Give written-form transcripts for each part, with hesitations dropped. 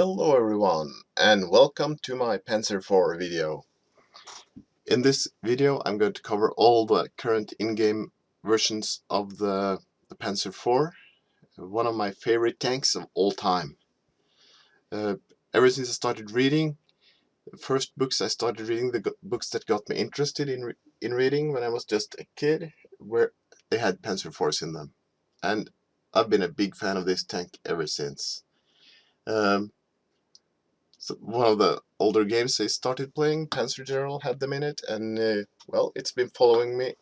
Hello everyone, and welcome to my Panzer IV video. In this video I'm going to cover all the current in-game versions of the Panzer IV, one of my favorite tanks of all time. Ever since I started reading, the first books I started reading, the books that got me interested in reading when I was just a kid, where they had Panzer IVs in them. And I've been a big fan of this tank ever since. So one of the older games I started playing, Panzer General, had them in it, and well, it's been following me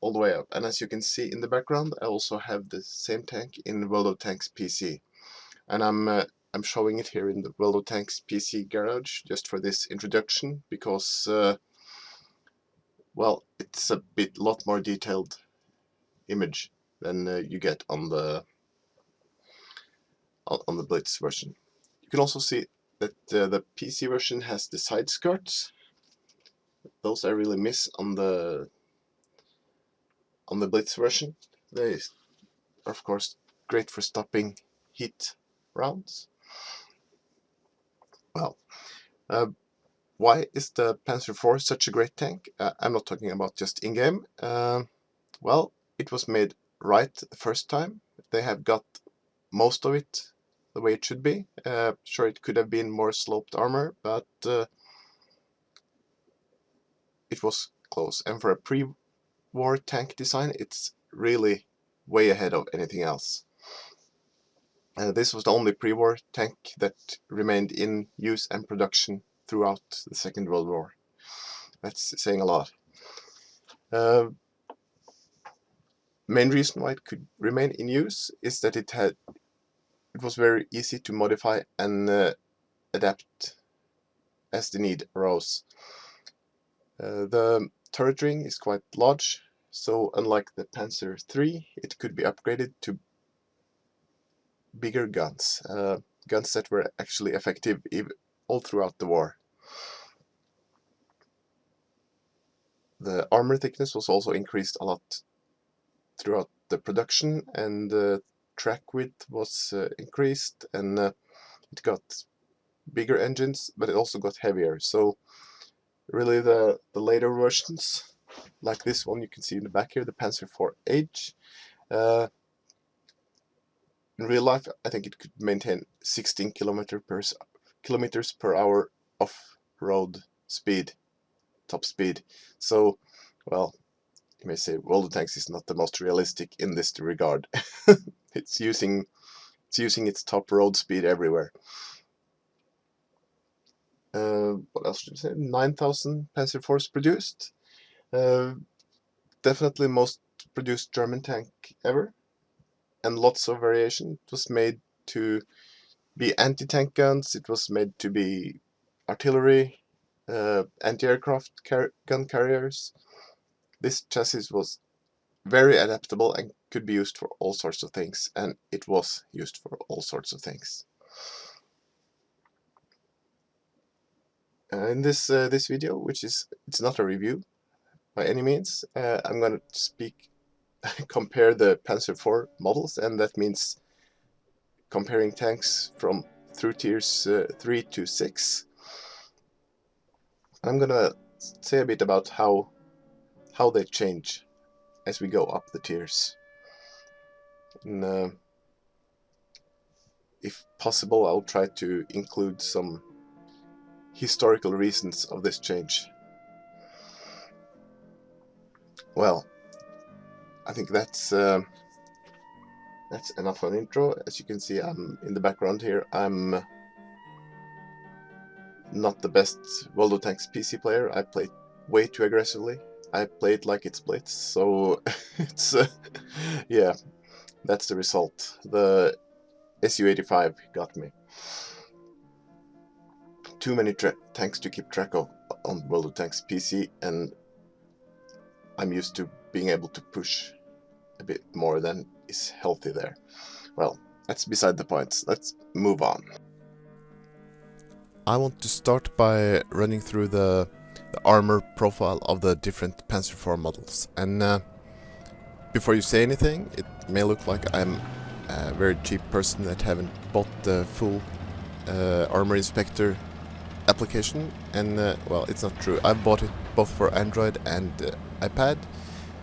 all the way up. And as you can see in the background, I also have the same tank in World of Tanks PC, and I'm showing it here in the World of Tanks PC garage just for this introduction because well, it's a lot more detailed image than you get on the Blitz version. You can also see that the PC version has the side skirts. Those I really miss on the Blitz version. They are of course great for stopping heat rounds. Well, why is the Panzer IV such a great tank? I'm not talking about just in-game. Well, it was made right the first time. They have got most of it the way it should be. Sure, it could have been more sloped armor, but it was close. And for a pre-war tank design, it's really way ahead of anything else. This was the only pre-war tank that remained in use and production throughout the Second World War. That's saying a lot. Main reason why it could remain in use is that it was very easy to modify and adapt as the need arose. The turret ring is quite large, so unlike the Panzer III, it could be upgraded to bigger guns, guns that were actually effective all throughout the war. The armor thickness was also increased a lot throughout the production, and the track width was increased, and it got bigger engines, but it also got heavier. So really the later versions, like this one you can see in the back here, the Panzer IV-H, in real life I think it could maintain 16 kilometers per hour off-road speed, top speed. So, well, you may say World of Tanks is not the most realistic in this regard. It's using its top road speed everywhere. What else should I say? 9,000 Panzer IVs produced. Definitely most produced German tank ever, and lots of variation. It was made to be anti-tank guns. It was made to be artillery, anti-aircraft gun carriers. This chassis was very adaptable and could be used for all sorts of things, and it was used for all sorts of things. In this video, it's not a review by any means, I'm going to compare the Panzer IV models, and that means comparing tanks through tiers 3 to 6. I'm going to say a bit about how they change as we go up the tiers. And if possible, I'll try to include some historical reasons of this change. Well, I think that's enough of an intro. As you can see, I'm in the background here. I'm not the best World of Tanks PC player. I played way too aggressively. I played like it's Blitz, so it's yeah, that's the result. The Su-85 got me. Too many tanks to keep track of on World of Tanks PC, and I'm used to being able to push a bit more than is healthy there. Well, that's beside the point. Let's move on. I want to start by running through the armor profile of the different Panzer IV models. And before you say anything, it may look like I'm a very cheap person that haven't bought the full armor inspector application, and well, it's not true. I've bought it both for Android and iPad,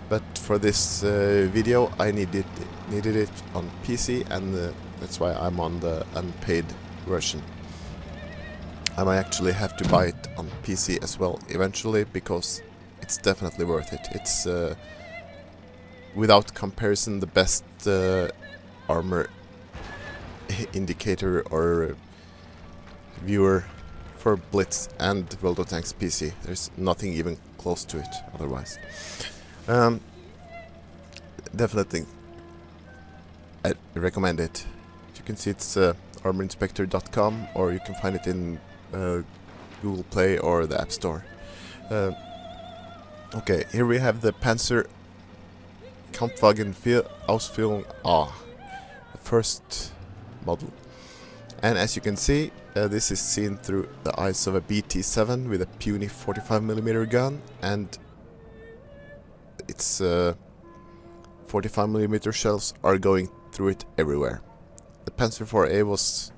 but for this video I needed it on PC, and that's why I'm on the unpaid version. I might actually have to buy it on PC as well eventually, because it's definitely worth it. It's without comparison the best armor indicator or viewer for Blitz and World of Tanks PC. There's nothing even close to it otherwise. Definitely I recommend it. You can see it's armorinspector.com, or you can find it in Google Play or the App Store. Okay, here we have the Panzer Kampfwagen für Ausführung A, the first model. And as you can see, this is seen through the eyes of a BT-7 with a puny 45mm gun, and its 45mm shells are going through it everywhere. The Panzer IVA was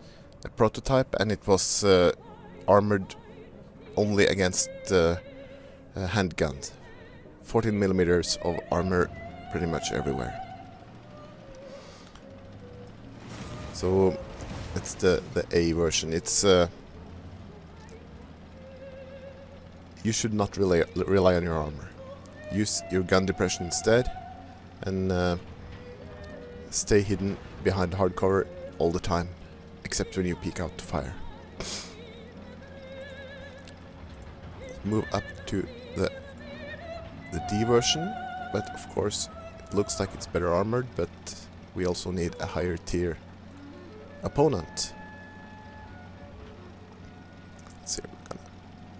a prototype, and it was armored only against handguns. 14mm of armor pretty much everywhere. So that's the A version. It's you should not rely on your armor. Use your gun depression instead, and stay hidden behind hard cover all the time, except when you peek out to fire. Move up to the D version, but of course it looks like it's better armored, but we also need a higher tier opponent. Let's see, we're gonna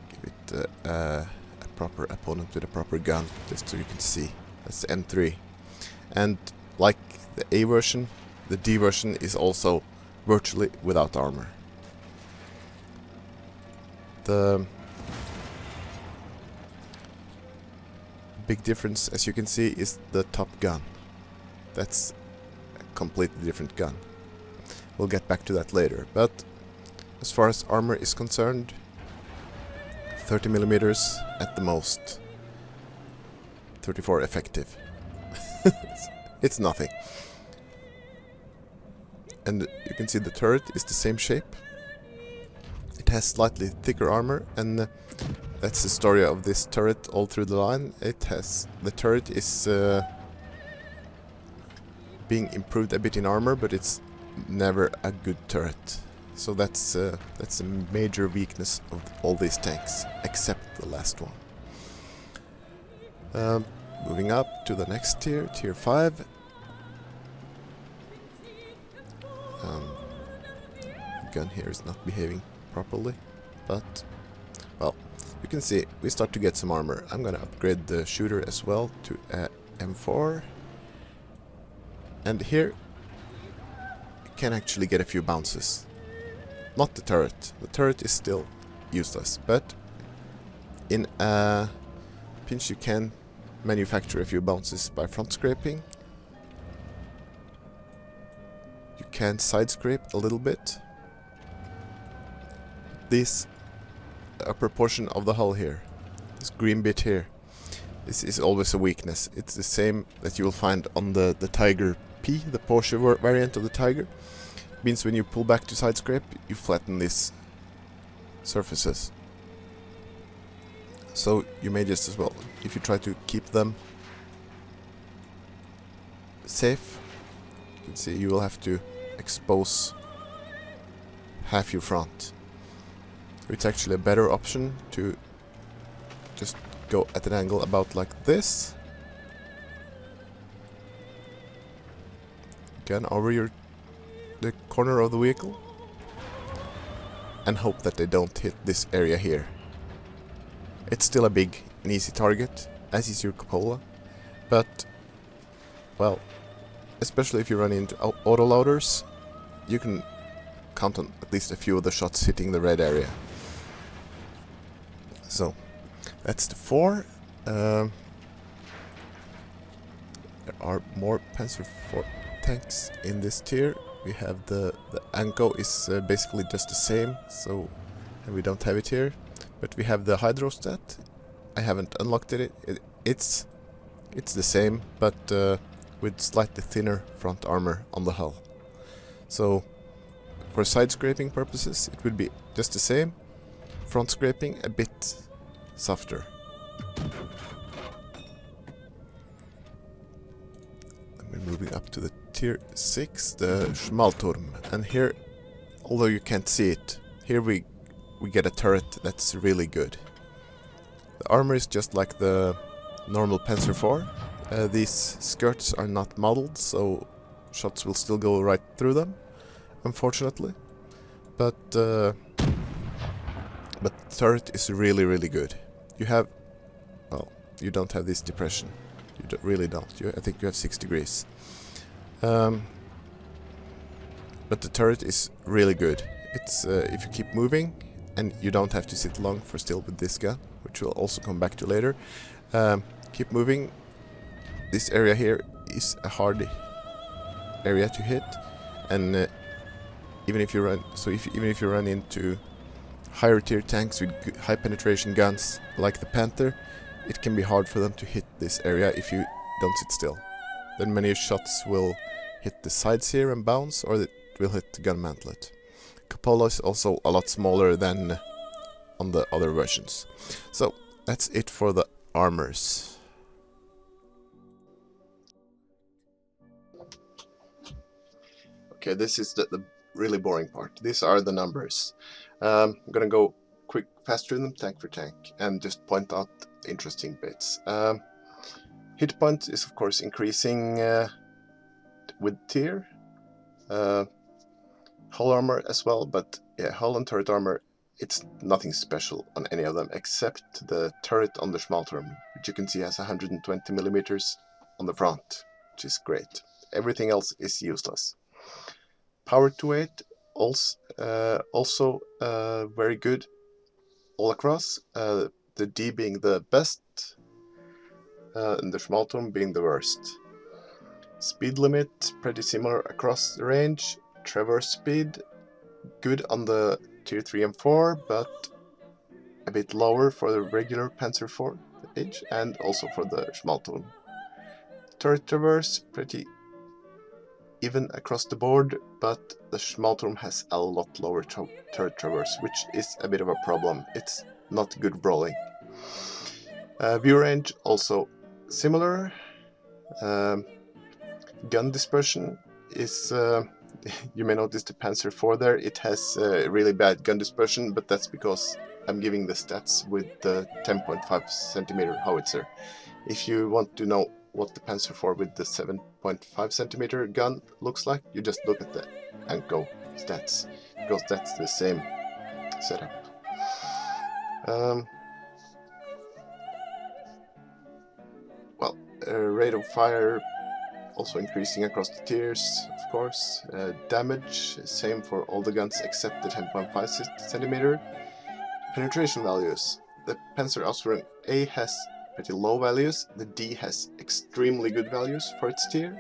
give it a proper opponent with a proper gun, just so you can see. That's the M3. And like the A version, the D version is also virtually without armor. The big difference, as you can see, is the top gun. That's a completely different gun. We'll get back to that later, but as far as armor is concerned, 30mm at the most. 34 effective. It's nothing. And you can see the turret is the same shape. It has slightly thicker armor, and that's the story of this turret all through the line. The turret is being improved a bit in armor, but it's never a good turret. So that's a major weakness of all these tanks, except the last one. Moving up to the next tier, tier 5. Gun here is not behaving properly, but well, you can see we start to get some armor. I'm gonna upgrade the shooter as well to a M4, and here you can actually get a few bounces. Not the turret. The turret is still useless, but in a pinch you can manufacture a few bounces by front scraping. You can side scrape a little bit. This upper portion of the hull here, this green bit here, this is always a weakness. It's the same that you will find on the Tiger P, the Porsche variant of the Tiger. It means when you pull back to side scrape, you flatten these surfaces. So you may just as well, if you try to keep them safe, you can see you will have to expose half your front. It's actually a better option to just go at an angle about like this. Gun over the corner of the vehicle, and hope that they don't hit this area here. It's still a big and easy target, as is your cupola, but well, especially if you run into autoloaders, you can count on at least a few of the shots hitting the red area. So that's the 4. There are more Panzer IV tanks in this tier. we have the Anko is basically just the same, so we don't have it here. But we have the hydrostat. I haven't unlocked it. It's the same, but with slightly thinner front armor on the hull. So for side scraping purposes, it would be just the same. Front scraping a bit softer. And we're moving up to the tier 6, the Schmalturm. And here, although you can't see it, here we get a turret that's really good. The armor is just like the normal Panzer IV. These skirts are not modeled, so shots will still go right through them, unfortunately. But the turret is really good. You have, well, you don't have this depression. You really don't. I think you have 6 degrees. But the turret is really good. It's if you keep moving, and you don't have to sit long for still with this gun, which we'll also come back to later. Keep moving. This area here is a hard area to hit, and even if you run into higher tier tanks with high penetration guns like the Panther, it can be hard for them to hit this area if you don't sit still. Then many shots will hit the sides here and bounce, or it will hit the gun mantlet. Cupola is also a lot smaller than on the other versions. So that's it for the armors. Okay, this is the really boring part. These are the numbers. I'm gonna go fast through them tank for tank and just point out interesting bits. Hit point is of course increasing with tier. Hull armor as well, but yeah, hull and turret armor, it's nothing special on any of them except the turret on the Schmalturm, which you can see has 120 millimeters on the front, which is great. Everything else is useless. Power to weight also very good all across. The D being the best, and the Schmalturm being the worst. Speed limit pretty similar across the range. Traverse speed good on the tier 3 and 4, but a bit lower for the regular Panzer IV age and also for the Schmalturm. Turret traverse pretty even across the board, but the Schmalturm has a lot lower turret traverse, which is a bit of a problem. It's not good brawling. View range also similar. Gun dispersion is you may notice the Panzer IV there, it has really bad gun dispersion, but that's because I'm giving the stats with the 10.5 centimeter howitzer. If you want to know what the Panzer IV with the 7.5 centimeter gun looks like, you just look at the Anko stats, because that's the same setup. Rate of fire also increasing across the tiers, of course. Damage, same for all the guns except the 10.5 centimeter. Penetration values. The Panzer A has pretty low values, the D has extremely good values for its tier.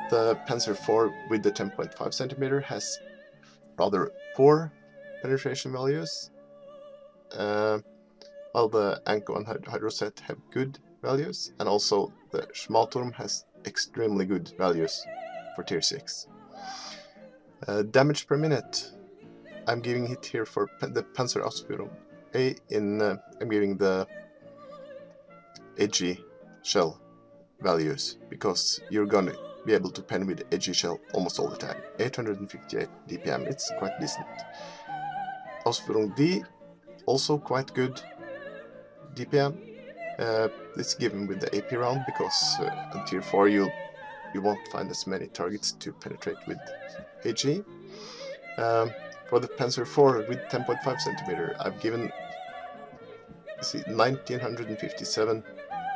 The Panzer IV with the 10.5 centimeter has rather poor penetration values, while the Anko and Hydroset have good values, and also the Schmalturm has extremely good values for tier 6. Damage per minute, I'm giving it here for the Panzer A in I'm giving the edgy shell values, because you're gonna be able to pen with edgy shell almost all the time. 858 DPM, it's quite decent. Ausführung D, also quite good DPM. It's given with the AP round, because on tier 4 you won't find as many targets to penetrate with HE. For the Panzer IV with 10.5 centimeter, I've given 1957.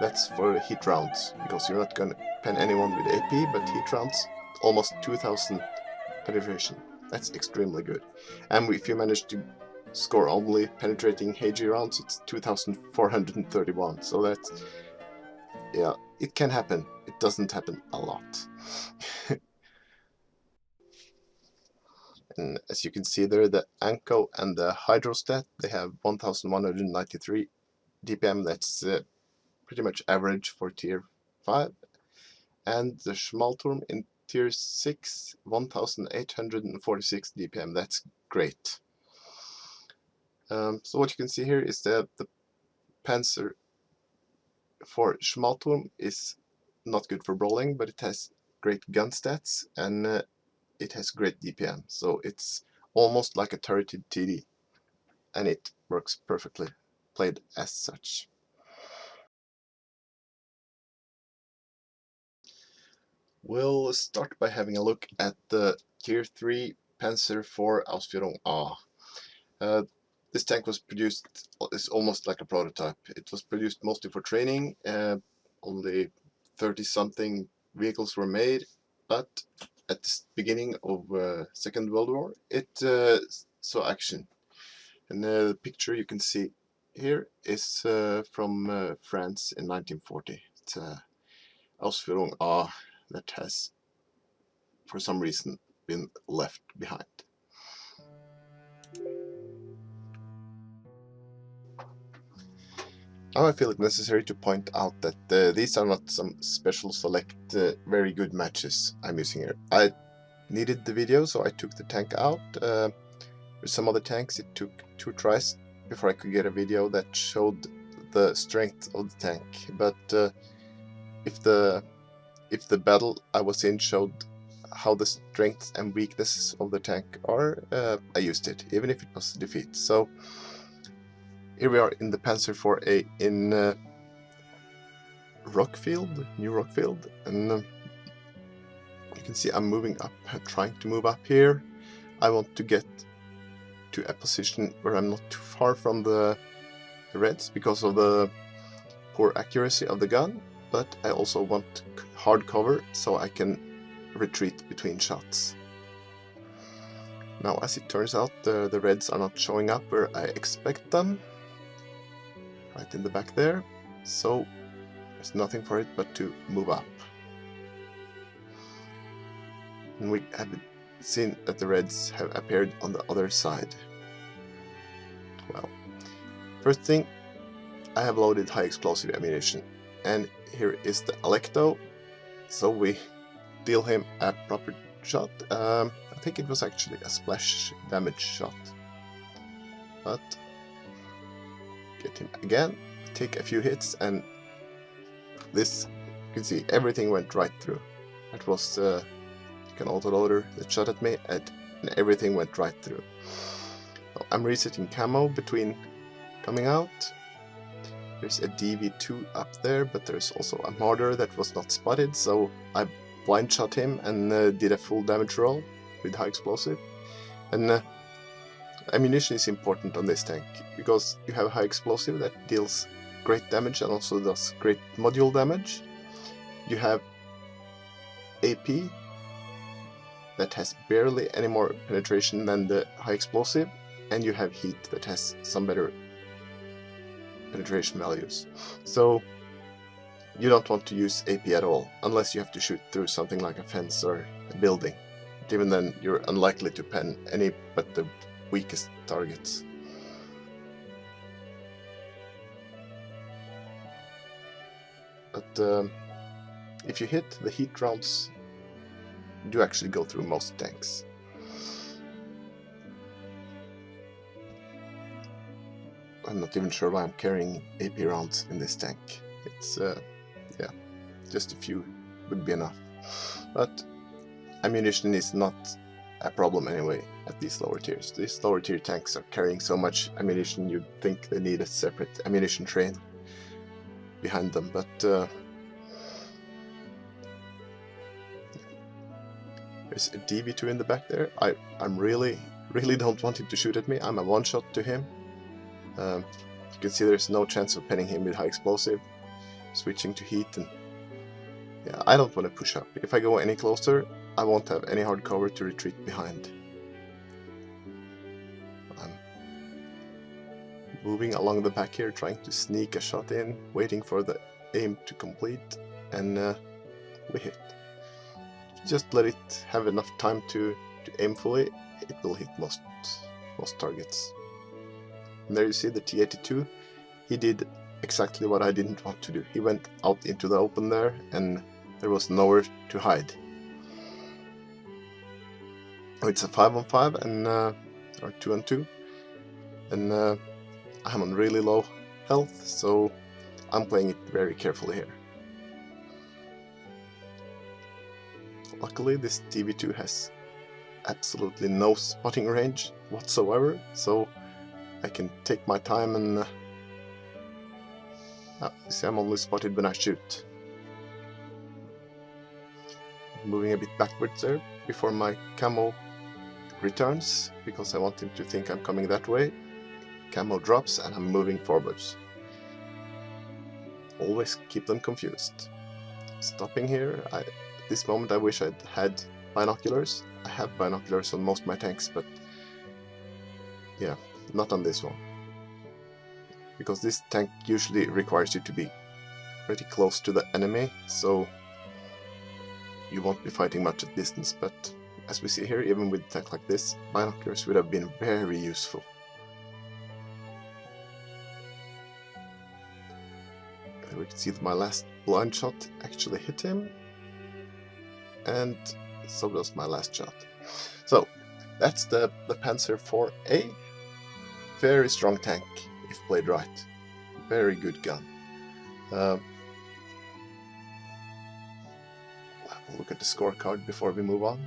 That's for hit rounds, because you're not going to pen anyone with AP, but hit rounds, almost 2000 penetration. That's extremely good. And if you manage to score only penetrating HE rounds, it's 2431. So that's, yeah, it can happen. It doesn't happen a lot. And as you can see there, the Anko and the Hydrostat, they have 1193 DPM. That's pretty much average for tier 5. And the Schmalturm in tier 6, 1846 DPM. That's great. So what you can see here is that the Panzer for Schmalturm is not good for brawling, but it has great gun stats and it has great DPM. So it's almost like a turreted TD, and it works perfectly played as such. We'll start by having a look at the tier 3 Panzer IV Ausführung A. This tank was produced, it's almost like a prototype. It was produced mostly for training. Only 30-something vehicles were made, but at the beginning of Second World War, it saw action. And the picture you can see here is from France in 1940. It's Ausführung A that has, for some reason, been left behind. Now I feel it necessary to point out that these are not some special select very good matches I'm using here. I needed the video, so I took the tank out. With some other tanks it took 2 tries before I could get a video that showed the strength of the tank. But if the battle I was in showed how the strengths and weaknesses of the tank are, I used it, even if it was a defeat. So here we are in the Panzer IVA in New Rockfield, and you can see I'm moving up, trying to move up here. I want to get to a position where I'm not too far from the Reds because of the poor accuracy of the gun, but I also want hard cover so I can retreat between shots. Now, as it turns out, the Reds are not showing up where I expect them. Right in the back there, so there's nothing for it but to move up. And we have seen that the Reds have appeared on the other side. Well, first thing, I have loaded high explosive ammunition, and here is the Alecto, so we deal him a proper shot. I think it was actually a splash damage shot, but get him again, take a few hits, and this, you can see everything went right through. It was an autoloader that shot at me, and everything went right through. So I'm resetting camo between coming out. There's a DV2 up there, but there's also a mortar that was not spotted, so I blind shot him and did a full damage roll with high explosive. And ammunition is important on this tank, because you have high explosive that deals great damage and also does great module damage. You have AP that has barely any more penetration than the high explosive, and you have heat that has some better penetration values. So you don't want to use AP at all, unless you have to shoot through something like a fence or a building. But even then, you're unlikely to pen any but the weakest targets. But if you hit, the heat rounds do actually go through most tanks. I'm not even sure why I'm carrying AP rounds in this tank. It's, yeah, just a few would be enough. But ammunition is not a problem anyway at these lower tiers. These lower tier tanks are carrying so much ammunition you'd think they need a separate ammunition train behind them, but there's a DV2 in the back there. I'm really don't want him to shoot at me. I'm a one-shot to him. You can see there's no chance of penning him with high explosive. Switching to heat, and yeah, I don't want to push up. If I go any closer, I won't have any hard cover to retreat behind. I'm moving along the back here, trying to sneak a shot in, waiting for the aim to complete, and we hit. Just let it have enough time to aim fully, it will hit most targets. And there you see the T-82. He did exactly what I didn't want to do. He went out into the open there, and there was nowhere to hide. It's a 5-on-5 and or 2-on-2, and I'm on really low health, so I'm playing it very carefully here. Luckily, this TV2 has absolutely no spotting range whatsoever, so I can take my time and you see, I'm only spotted when I shoot. Moving a bit backwards there before my camo returns, because I want him to think I'm coming that way. Camo drops and I'm moving forwards. Always keep them confused. Stopping here, at this moment I wish I'd had binoculars. I have binoculars on most of my tanks, but yeah, not on this one. Because this tank usually requires you to be pretty close to the enemy, so you won't be fighting much at distance, but as we see here, even with a tank like this, binoculars would have been very useful. We can see that my last blind shot actually hit him, and so does my last shot. So that's the Panzer IVA. Very strong tank if played right. Very good gun. We'll have a look at the scorecard before we move on.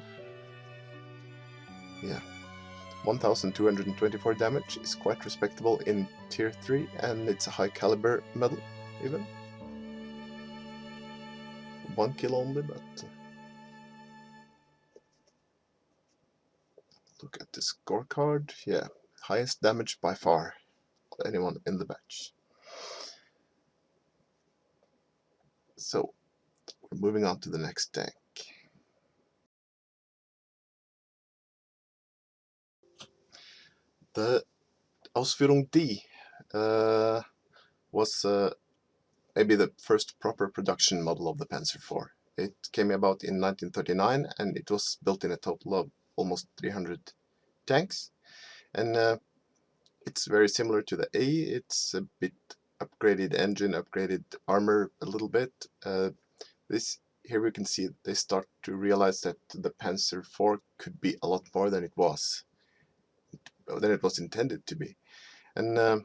Yeah, 1224 damage is quite respectable in tier 3, and it's a high caliber medal even. 1 kill only, but look at the scorecard. Yeah, highest damage by far of anyone in the batch. So we're moving on to the next tank. The Ausführung D was maybe the first proper production model of the Panzer IV. It came about in 1939, and it was built in a total of almost 300 tanks. And it's very similar to the A. It's a bit upgraded engine, upgraded armor a little bit. Here we can see they start to realize that the Panzer IV could be a lot more than it was intended to be. And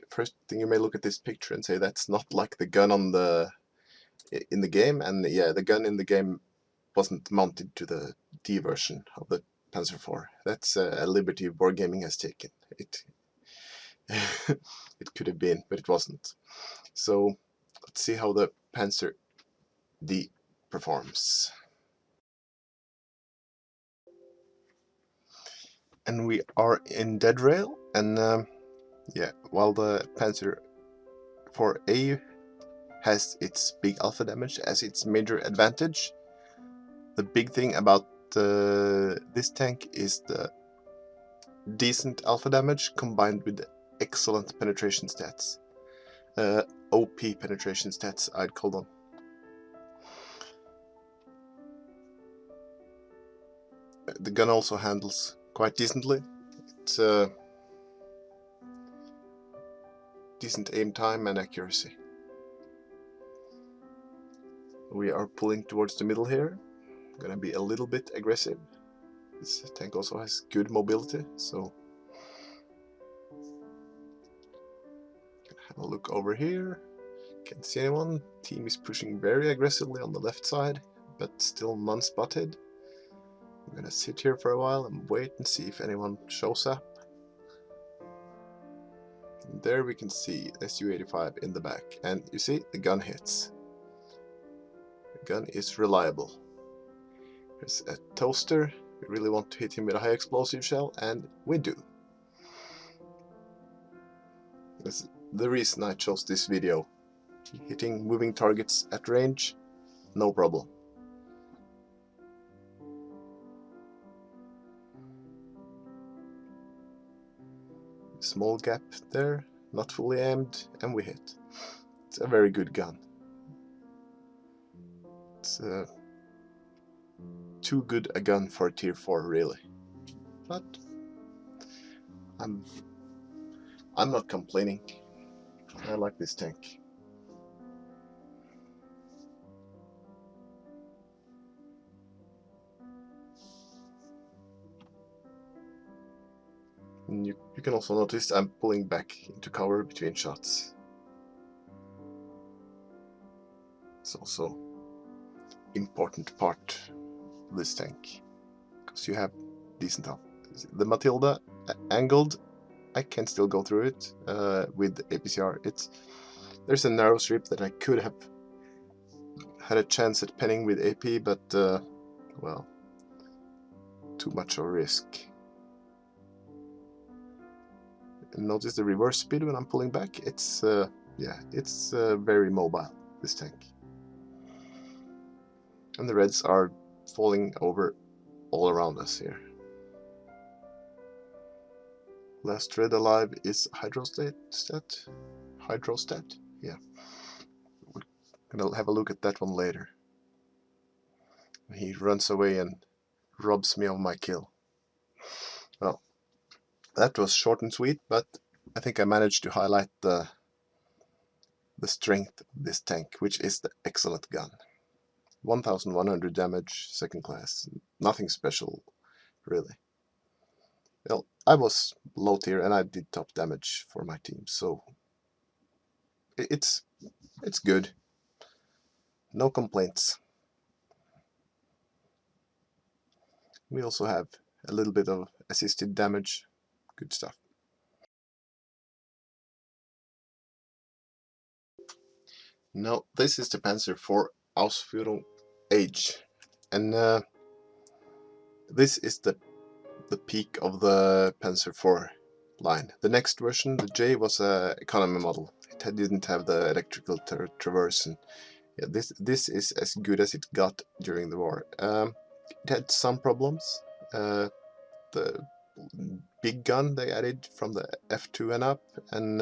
first thing, you may look at this picture and say that's not like the gun in the game, and yeah, the gun in the game wasn't mounted to the D version of the Panzer IV. That's a liberty Wargaming has taken. It it could have been, but it wasn't. So let's see how the Panzer D performs. And we are in dead rail, and yeah, while the Panzer IVA has its big alpha damage as its major advantage, the big thing about this tank is the decent alpha damage combined with excellent penetration stats. OP penetration stats, I'd call them. The gun also handles quite decently. It's decent aim time and accuracy. We are pulling towards the middle here. Gonna be a little bit aggressive. This tank also has good mobility, so have a look over here. Can't see anyone. Team is pushing very aggressively on the left side, but still none spotted. I'm gonna sit here for a while and wait and see if anyone shows up. And there we can see Su-85 in the back, and you see the gun hits. The gun is reliable. There's a toaster. We really want to hit him with a high explosive shell, and we do. That's the reason I chose this video. Hitting moving targets at range, no problem. Small gap there, not fully aimed, and we hit. It's a very good gun. It's too good a gun for tier 4, really. but I'm not complaining. I like this tank. And you can also notice I'm pulling back into cover between shots. It's also important part of this tank, because you have decent help. The Matilda angled, I can still go through it with APCR. There's a narrow strip that I could have had a chance at penning with AP, but well, too much of a risk. And notice the reverse speed when I'm pulling back. It's yeah, it's very mobile, this tank. And the reds are falling over all around us here. Last red alive is Hydrostat. Yeah. We're gonna have a look at that one later. He runs away and robs me of my kill. Well, that was short and sweet, but I think I managed to highlight the strength of this tank, which is the excellent gun. 1100 damage, second class, nothing special, really. Well, I was low tier and I did top damage for my team, so it's good. No complaints. We also have a little bit of assisted damage, good stuff. Now, this is the Panzer IV Ausführung Age, and this is the peak of the Panzer IV line. The next version, the J, was a economy model. It didn't have the electrical traverse, and yeah, this is as good as it got during the war. It had some problems. The big gun they added from the F2 and up, and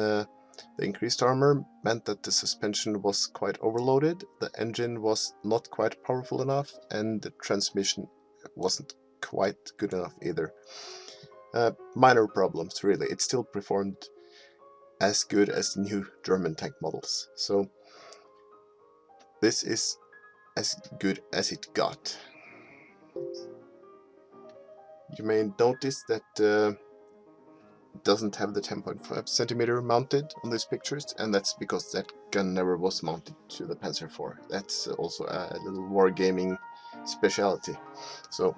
the increased armor meant that the suspension was quite overloaded, the engine was not quite powerful enough, and the transmission wasn't quite good enough either. Minor problems, really. It still performed as good as the new German tank models. So this is as good as it got. You may notice that it doesn't have the 10.5 centimeter mounted on these pictures, and that's because that gun never was mounted to the Panzer IV. That's also a little wargaming speciality. So,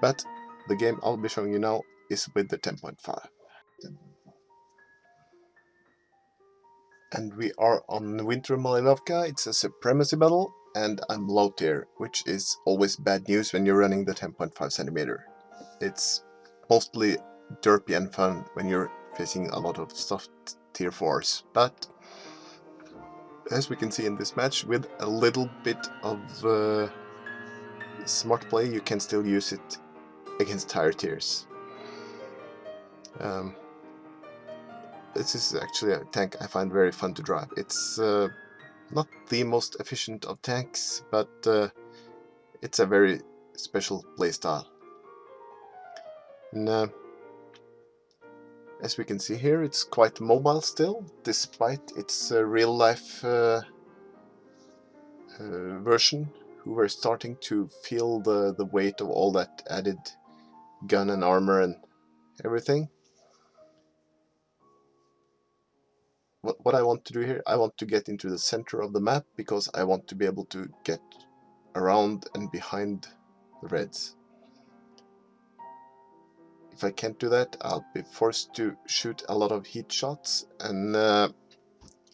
but the game I'll be showing you now is with the 10.5. And we are on Winter Malinovka. It's a supremacy battle, and I'm low tier, which is always bad news when you're running the 10.5 centimeter. It's mostly derpy and fun when you're facing a lot of soft tier 4s, but as we can see in this match, with a little bit of smart play, you can still use it against higher tiers. This is actually a tank I find very fun to drive. It's not the most efficient of tanks, but it's a very special playstyle. And as we can see here, it's quite mobile still, despite its real-life version, who were starting to feel the weight of all that added gun and armor and everything. What I want to do here, I want to get into the center of the map, because I want to be able to get around and behind the reds. If I can't do that, I'll be forced to shoot a lot of heat shots, and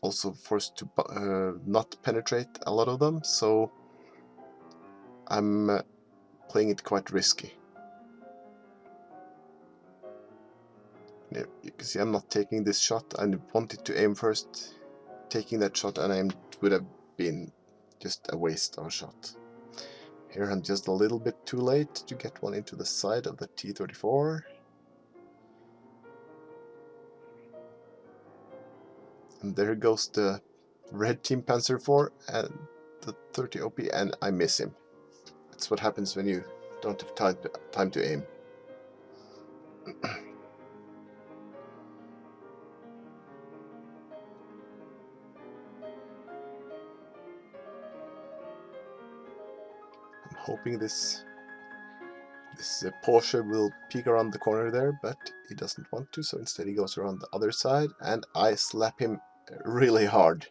also forced to not penetrate a lot of them, so I'm playing it quite risky. You can see I'm not taking this shot. I wanted to aim first. Taking that shot unaimed would have been just a waste of a shot. Here I'm just a little bit too late to get one into the side of the T-34. And there goes the red team Panzer IV and the 30 OP, and I miss him. That's what happens when you don't have time to aim. I'm hoping this Porsche will peek around the corner there, but he doesn't want to, so instead he goes around the other side, and I slap him really hard.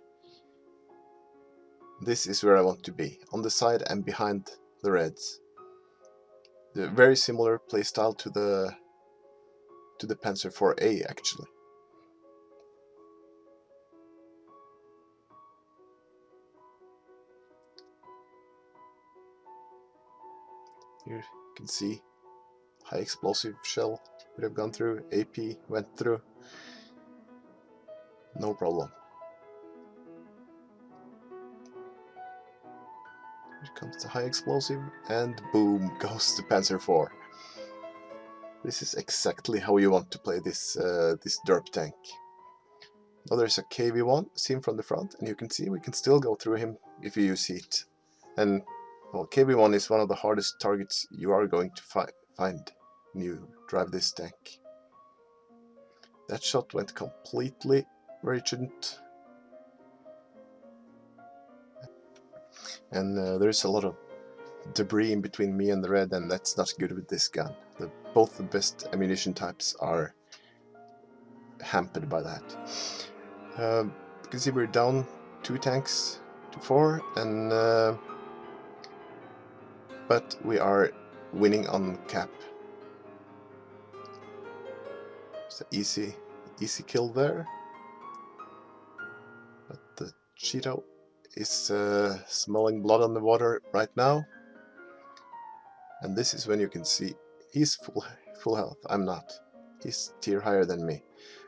This is where I want to be, on the side and behind the reds. The very similar playstyle to the Panzer IVA actually. Here you can see high explosive shell would have gone through, AP went through, no problem. Here comes the high explosive, and boom goes the Panzer IV. This is exactly how you want to play this derp tank. Now there's a KV-1 seen from the front, and you can see we can still go through him if you use heat. And well, KV-1 is one of the hardest targets you are going to find when you drive this tank. That shot went completely where it shouldn't. And there's a lot of debris in between me and the red, and that's not good with this gun. Both the best ammunition types are hampered by that. You can see we're down 2 tanks to 4, and but we are winning on cap. It's an easy kill there. But the Cheeto is smelling blood on the water right now. And this is when you can see he's full health. I'm not. He's tier higher than me.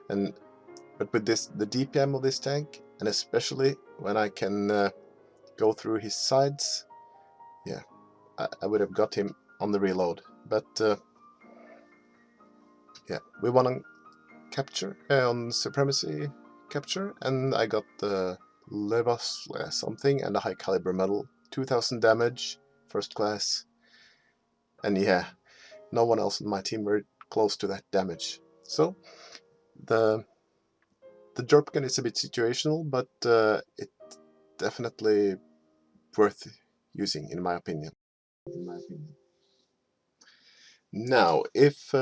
But with the DPM of this tank, and especially when I can go through his sides, yeah, I would have got him on the reload. But yeah, we won on capture, on supremacy capture, and I got the Levas something and a high caliber medal, 2000 damage, first class, and yeah, no one else in my team were close to that damage. So the derp gun is a bit situational, but it's definitely worth using in my opinion. Now, if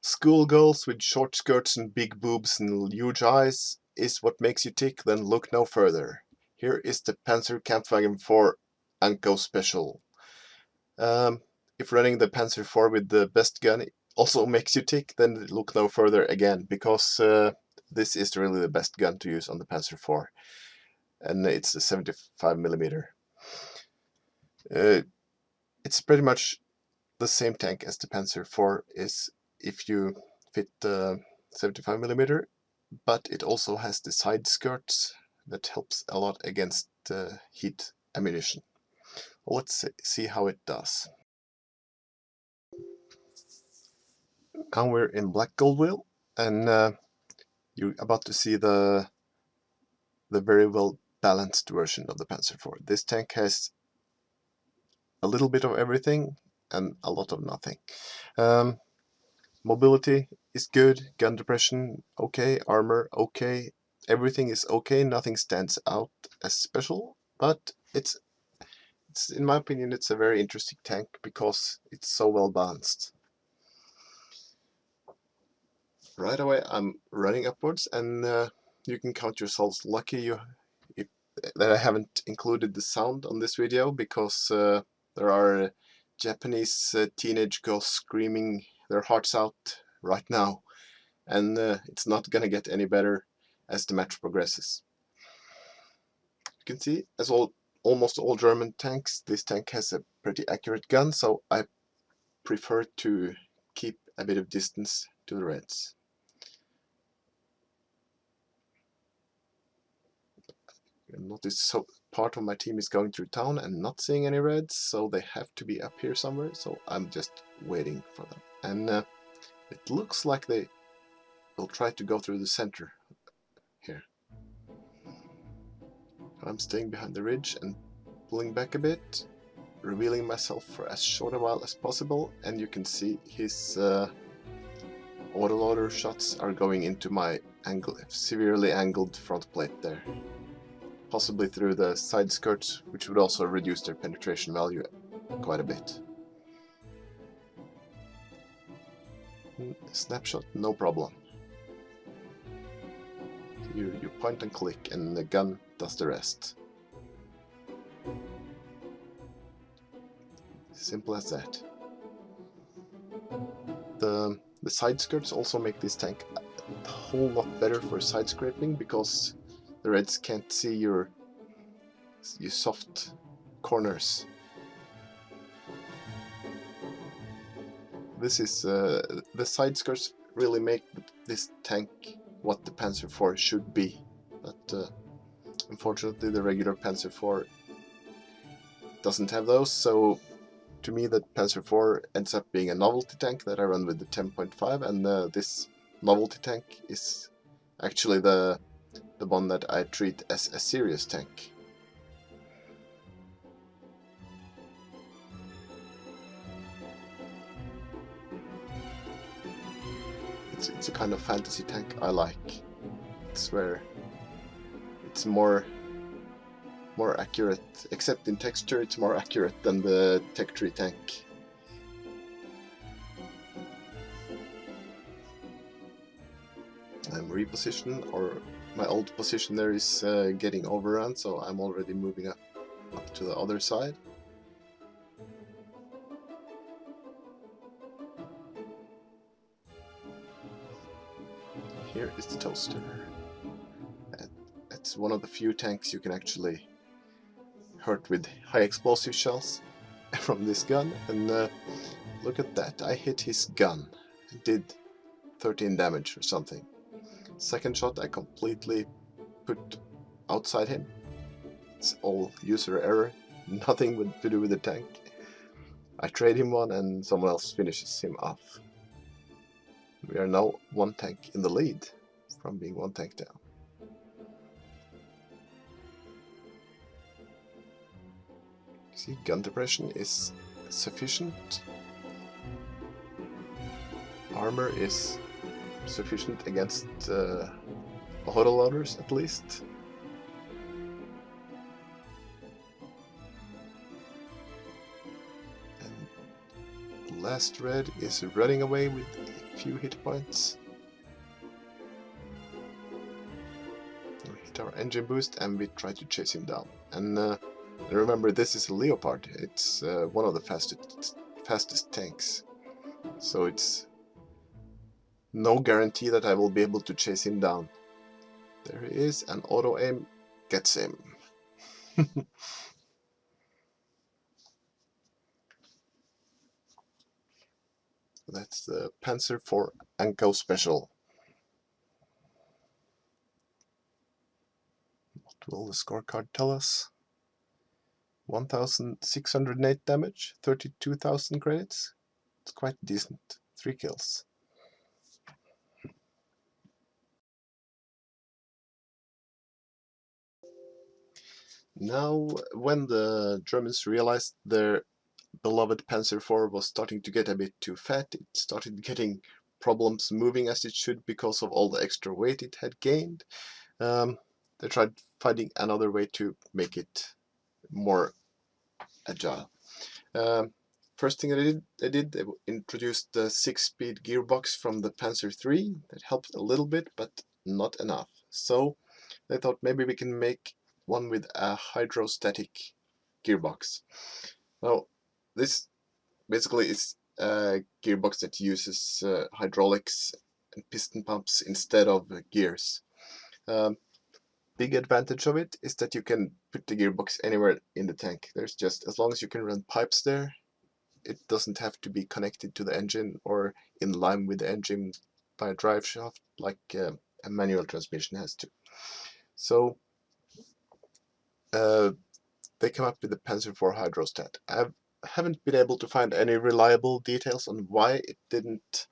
schoolgirls with short skirts and big boobs and huge eyes is what makes you tick, then look no further. Here is the Panzer Kampfwagen IV Anko Special. If running the Panzer IV with the best gun also makes you tick, then look no further again, because this is really the best gun to use on the Panzer IV, and it's a 75mm. It's pretty much the same tank as the Panzer IV is if you fit the 75mm, but it also has the side skirts that helps a lot against heat ammunition. Let's see how it does. Now we're in Black Gold Wheel, and you're about to see the very well balanced version of the Panzer IV. This tank has a little bit of everything and a lot of nothing. Mobility is good, gun depression okay, armor okay, everything is okay, nothing stands out as special, but it's in my opinion it's a very interesting tank because it's so well balanced. Right away I'm running upwards, and you can count yourselves lucky that I haven't included the sound on this video, because there are Japanese teenage girls screaming their hearts out right now, and it's not gonna get any better as the match progresses. You can see, as almost all German tanks, this tank has a pretty accurate gun, so I prefer to keep a bit of distance to the reds. Notice so part of my team is going through town and not seeing any reds, so they have to be up here somewhere, so I'm just waiting for them. And it looks like they will try to go through the center here. I'm staying behind the ridge and pulling back a bit, revealing myself for as short a while as possible, and you can see his autoloader shots are going into my severely angled front plate there. Possibly through the side skirts, which would also reduce their penetration value quite a bit. Snapshot, no problem. You point and click and the gun does the rest. Simple as that. The side skirts also make this tank a whole lot better for side scraping, because the Reds can't see your soft corners. This is the side skirts really make this tank what the Panzer IV should be, but unfortunately the regular Panzer IV doesn't have those, so to me the Panzer IV ends up being a novelty tank that I run with the 10.5, and this novelty tank is actually the one that I treat as a serious tank. It's a kind of fantasy tank I like. It's where it's more accurate, except in texture it's more accurate than the Tech Tree tank. I'm repositioned, or my old position there is getting overrun, so I'm already moving up to the other side. Here is the toaster. It's one of the few tanks you can actually hurt with high explosive shells from this gun, and look at that, I hit his gun. It did 13 damage or something. Second shot I completely put outside him. It's all user error, nothing to do with the tank. I trade him one and someone else finishes him off. We are now one tank in the lead from being one tank down. See, gun depression is sufficient. Armor is sufficient against autoloaders at least. And the last red is running away with a few hit points. We hit our engine boost and we try to chase him down. And remember, this is a Leopard. It's one of the fastest tanks. So it's no guarantee that I will be able to chase him down. There he is, and auto aim gets him. That's the Panzer IV Anko Special. What will the scorecard tell us? 1,608 damage, 32,000 credits. It's quite decent. 3 kills. Now, when the Germans realized their beloved Panzer IV was starting to get a bit too fat, it started getting problems moving as it should because of all the extra weight it had gained, they tried finding another way to make it more agile. First thing they introduced the 6-speed gearbox from the Panzer III. That helped a little bit, but not enough. So they thought maybe we can make one with a hydrostatic gearbox. Now, this basically is a gearbox that uses hydraulics and piston pumps instead of gears. Big advantage of it is that you can put the gearbox anywhere in the tank. There's just, as long as you can run pipes there, it doesn't have to be connected to the engine or in line with the engine by a drive shaft like a manual transmission has to. So they come up with the Panzer IV Hydrostat. I haven't been able to find any reliable details on why it didn't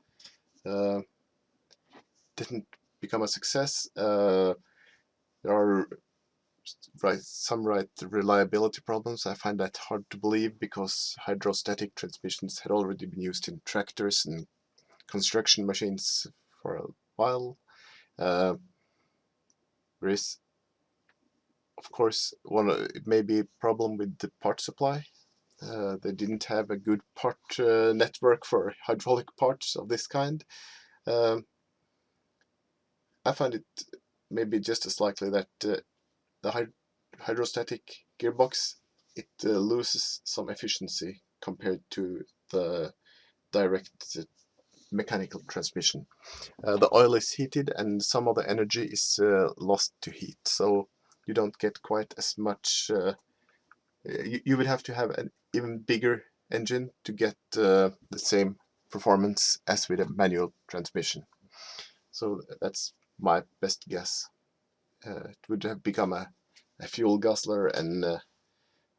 become a success. There are some reliability problems. I find that hard to believe because hydrostatic transmissions had already been used in tractors and construction machines for a while. There is, of course, it may be a problem with the part supply. They didn't have a good part network for hydraulic parts of this kind. I find it maybe just as likely that the hydrostatic gearbox, it loses some efficiency compared to the direct mechanical transmission. The oil is heated and some of the energy is lost to heat, so you don't get quite as much. You would have to have an even bigger engine to get the same performance as with a manual transmission. So that's my best guess. It would have become a fuel guzzler and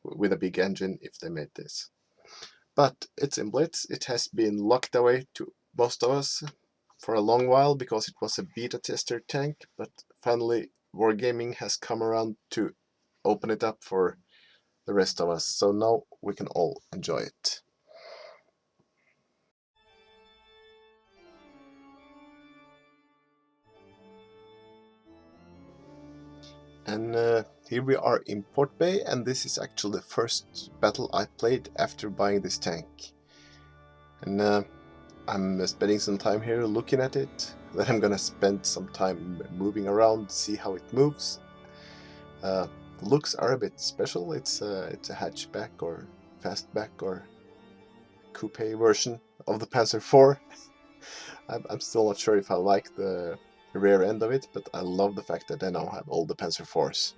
with a big engine if they made this. But it's in Blitz. It has been locked away to most of us for a long while because it was a beta tester tank, but finally Wargaming has come around to open it up for the rest of us, so now we can all enjoy it. And here we are in Port Bay, and this is actually the first battle I played after buying this tank. And I'm spending some time here looking at it, then I'm gonna spend some time moving around, see how it moves. The looks are a bit special. It's a hatchback or fastback or coupe version of the Panzer IV. I'm still not sure if I like the rear end of it, but I love the fact that I now have all the Panzer IVs.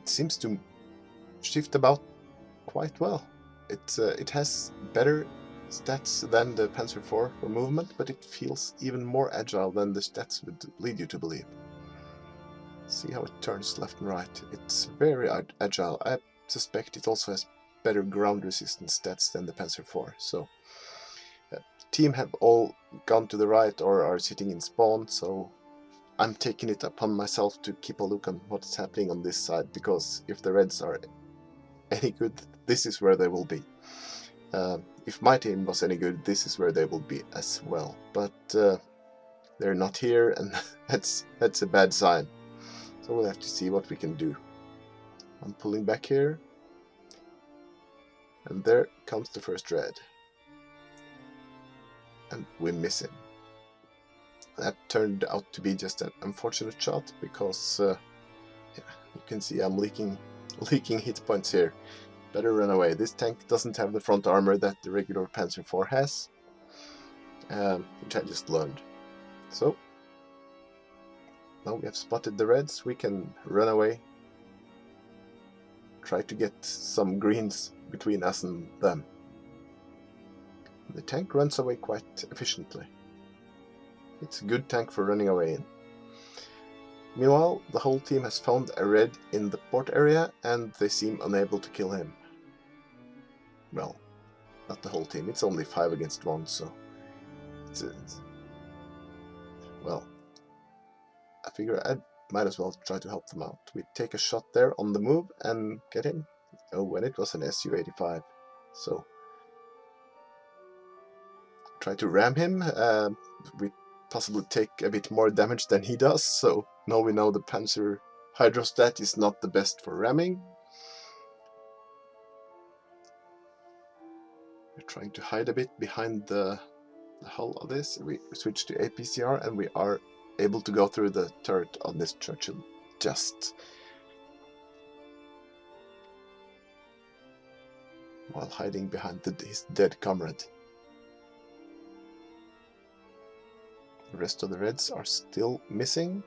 It seems to shift about quite well. It has better stats than the Panzer IV for movement, but it feels even more agile than the stats would lead you to believe. See how it turns left and right. It's very agile. I suspect it also has better ground resistance stats than the Panzer IV. So team have all gone to the right or are sitting in spawn, so I'm taking it upon myself to keep a look on what's happening on this side, because if the Reds are any good, this is where they will be. If my team was any good, this is where they will be as well. But they're not here, and that's a bad sign. So we'll have to see what we can do. I'm pulling back here, and there comes the first Red. And we miss him. That turned out to be just an unfortunate shot, because yeah, you can see I'm leaking hit points here. Better run away. This tank doesn't have the front armor that the regular Panzer IV has, which I just learned. So now we have spotted the Reds, we can run away, try to get some greens between us and them. The tank runs away quite efficiently. It's a good tank for running away in. Meanwhile, the whole team has found a Red in the port area, and they seem unable to kill him. Well, not the whole team, it's only 5 against 1, so well, I figure I might as well try to help them out. We take a shot there on the move and get him. Oh, and it was an Su-85, so try to ram him. We possibly take a bit more damage than he does, so now we know the Panzer hydrostat is not the best for ramming. We're trying to hide a bit behind the hull of this. We switch to APCR and we are able to go through the turret on this Churchill just while hiding behind his dead comrade. The rest of the Reds are still missing.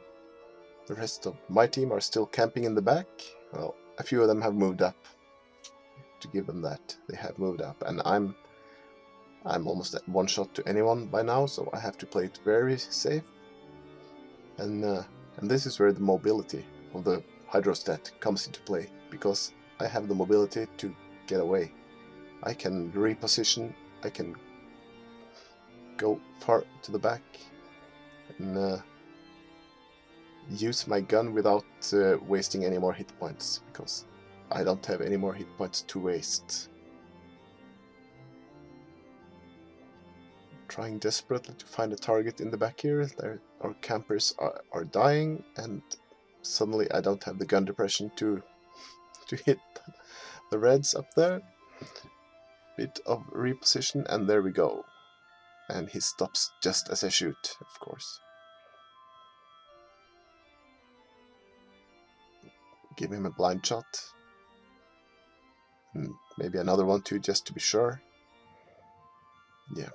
The rest of my team are still camping in the back. Well, a few of them have moved up. To give them that, they have moved up, and I'm almost at one shot to anyone by now, so I have to play it very safe. And this is where the mobility of the hydrostat comes into play, because I have the mobility to get away. I can reposition, I can go far to the back and use my gun without wasting any more hit points, because I don't have any more hit points to waste. trying desperately to find a target in the back here. Our campers are dying, and suddenly I don't have the gun depression to hit the reds up there. Bit of reposition, and there we go. And he stops just as I shoot, of course. Give him a blind shot. And maybe another one too, just to be sure. Yeah.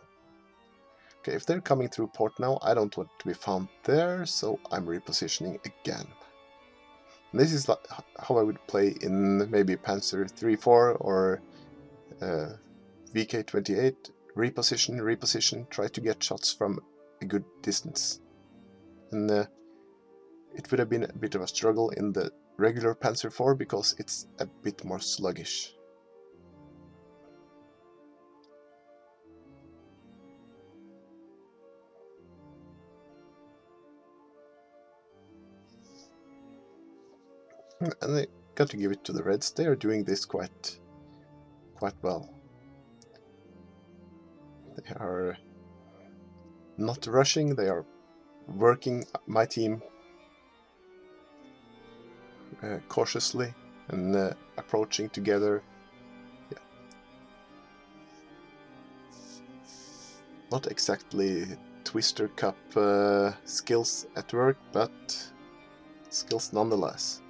Okay, if they're coming through port now, I don't want to be found there, so I'm repositioning again. And this is like how I would play in maybe Panzer III-4 or VK-28. Reposition, reposition, try to get shots from a good distance. And it would have been a bit of a struggle in the regular Panzer IV because it's a bit more sluggish. And I got to give it to the Reds. They are doing this quite well. They are not rushing. They are working my team cautiously and approaching together. Yeah. Not exactly Twister Cup skills at work, but skills nonetheless.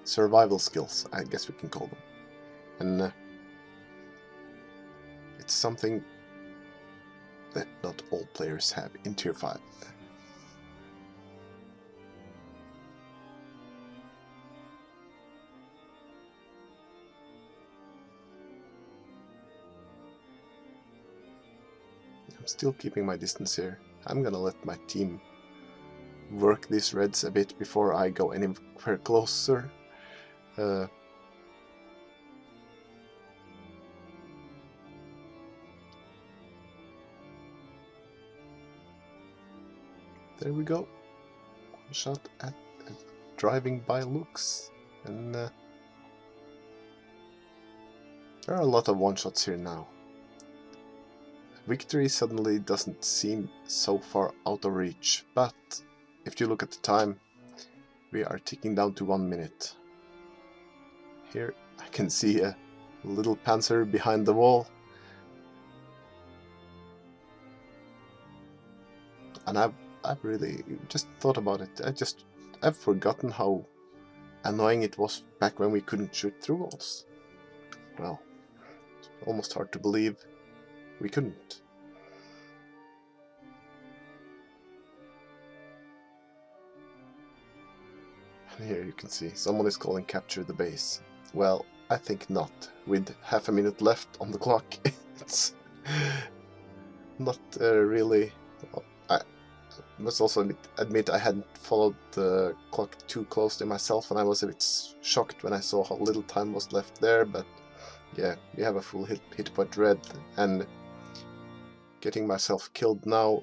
Survival skills, I guess we can call them. And it's something that not all players have in Tier 5. I'm still keeping my distance here. I'm gonna let my team work these Reds a bit before I go anywhere closer. There we go. One shot at driving by looks, and there are a lot of one-shots here now. Victory suddenly doesn't seem so far out of reach, but if you look at the time, we are ticking down to 1 minute. Here I can see a little Panzer behind the wall, and I've really just thought about it. I've forgotten how annoying it was back when we couldn't shoot through walls. Well, it's almost hard to believe we couldn't. And here you can see someone is calling capture the base. Well, I think not. With half a minute left on the clock, it's not really. Well, I must also admit I hadn't followed the clock too closely myself, and I was a bit shocked when I saw how little time was left there. But yeah, we have a full hit point red, and getting myself killed now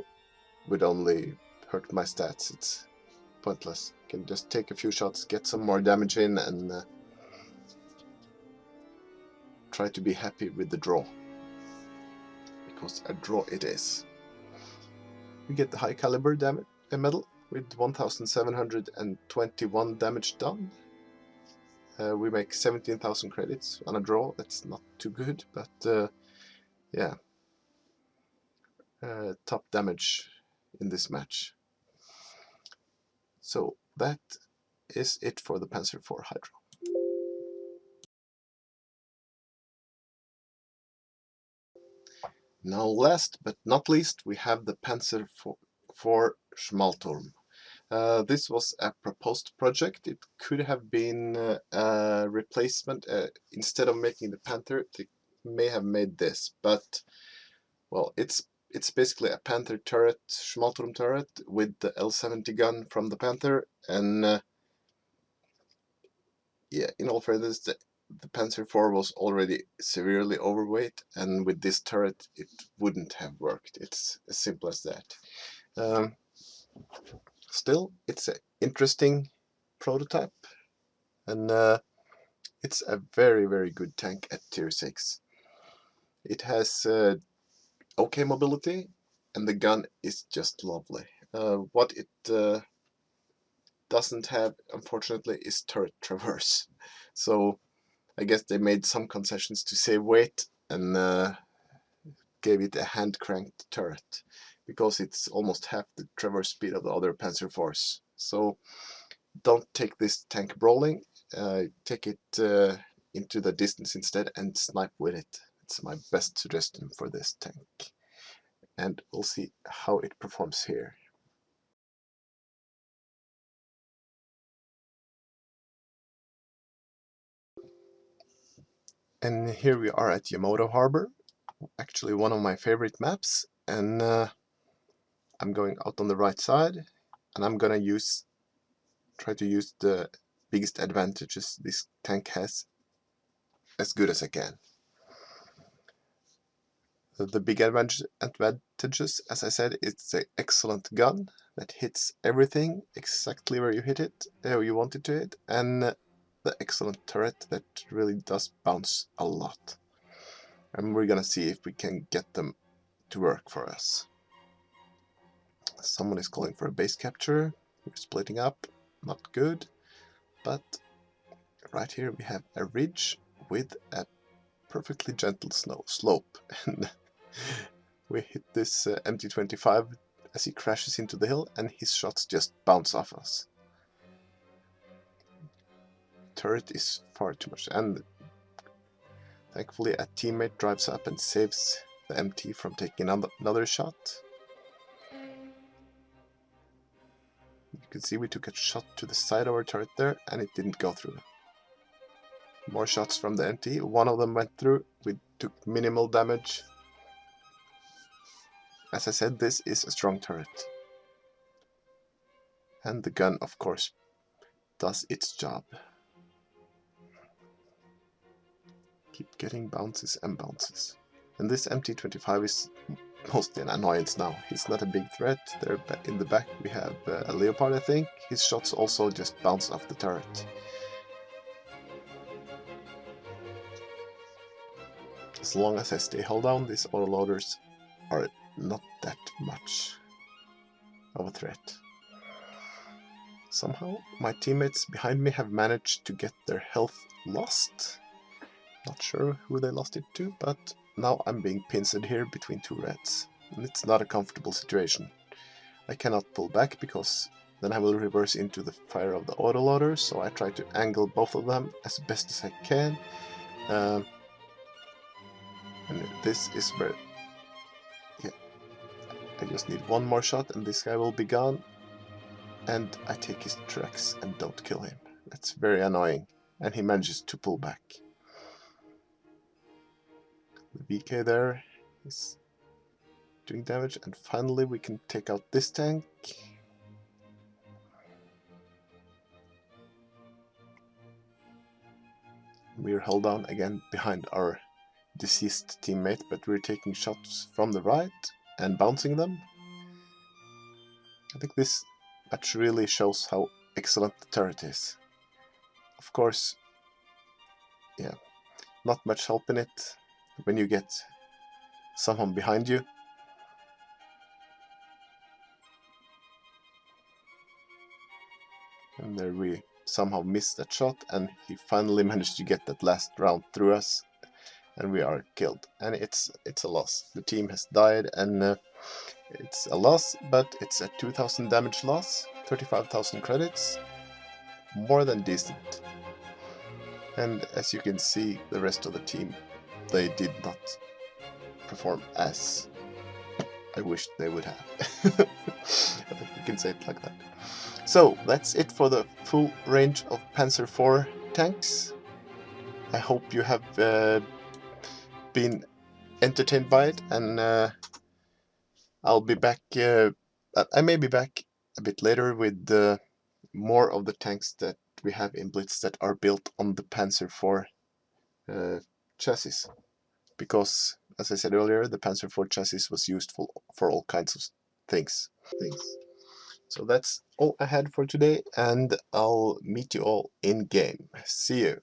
would only hurt my stats. It's pointless. Can just take a few shots, get some more damage in, and try to be happy with the draw. Because a draw it is. We get the high caliber damage medal with 1721 damage done. We make 17,000 credits on a draw. That's not too good, but yeah. Top damage in this match. So that is it for the Panzer IV Hydro. Now last but not least, we have the Panzer IV Schmalturm. This was a proposed project. It could have been a replacement. Instead of making the Panther, they may have made this, but well, it's basically a Panther turret, Schmalturm turret, with the L70 gun from the Panther, and yeah, in all fairness, the Panzer IV was already severely overweight, and with this turret it wouldn't have worked. It's as simple as that. Still, it's an interesting prototype, and it's a very, very good tank at tier 6. It has okay mobility, and the gun is just lovely. What it doesn't have, unfortunately, is turret traverse. So I guess they made some concessions to save weight and gave it a hand cranked turret, because it's almost half the traverse speed of the other Panzer IVs. So don't take this tank brawling, take it into the distance instead and snipe with it. It's my best suggestion for this tank. And we'll see how it performs here. And here we are at Yamato Harbor, actually one of my favorite maps, and I'm going out on the right side, and I'm gonna try to use the biggest advantages this tank has as good as I can. The big advantages, as I said, it's an excellent gun that hits everything exactly where you hit it, you want it to hit, and the excellent turret that really does bounce a lot. And we're gonna see if we can get them to work for us. Someone is calling for a base capture. We're splitting up, not good, but right here we have a ridge with a perfectly gentle slope, and we hit this MT-25 as he crashes into the hill, and his shots just bounce off us. Turret is far too much, and thankfully a teammate drives up and saves the MT from taking another shot. You can see we took a shot to the side of our turret there, and it didn't go through. More shots from the MT, one of them went through, we took minimal damage. As I said, this is a strong turret. And the gun, of course, does its job. Keep getting bounces and bounces. And this MT-25 is mostly an annoyance now. He's not a big threat. There in the back we have a Leopard, I think. His shots also just bounce off the turret. As long as I stay held down, these autoloaders are not that much of a threat. Somehow my teammates behind me have managed to get their health lost. Not sure who they lost it to, but now I'm being pincered here between two reds. And it's not a comfortable situation. I cannot pull back because then I will reverse into the fire of the autoloader, so I try to angle both of them as best as I can. And this is where, yeah, I just need one more shot and this guy will be gone. And I take his tracks and don't kill him. That's very annoying. And he manages to pull back. The VK there is doing damage, and finally we can take out this tank. We're held down again behind our deceased teammate, but we're taking shots from the right and bouncing them. I think this match really shows how excellent the turret is. Of course, yeah, not much help in it when you get someone behind you. And there we somehow missed that shot, and he finally managed to get that last round through us, and we are killed. And it's a loss. The team has died, and it's a loss, but it's a 2000 damage loss, 35,000 credits, more than decent. And as you can see, the rest of the team, they did not perform as I wished they would have. I think we can say it like that. So that's it for the full range of Panzer IV tanks. I hope you have been entertained by it, and I'll be back. I may be back a bit later with more of the tanks that we have in Blitz that are built on the Panzer IV chassis. Because, as I said earlier, the Panzer IV chassis was used for all kinds of things. So that's all I had for today, and I'll meet you all in game. See you!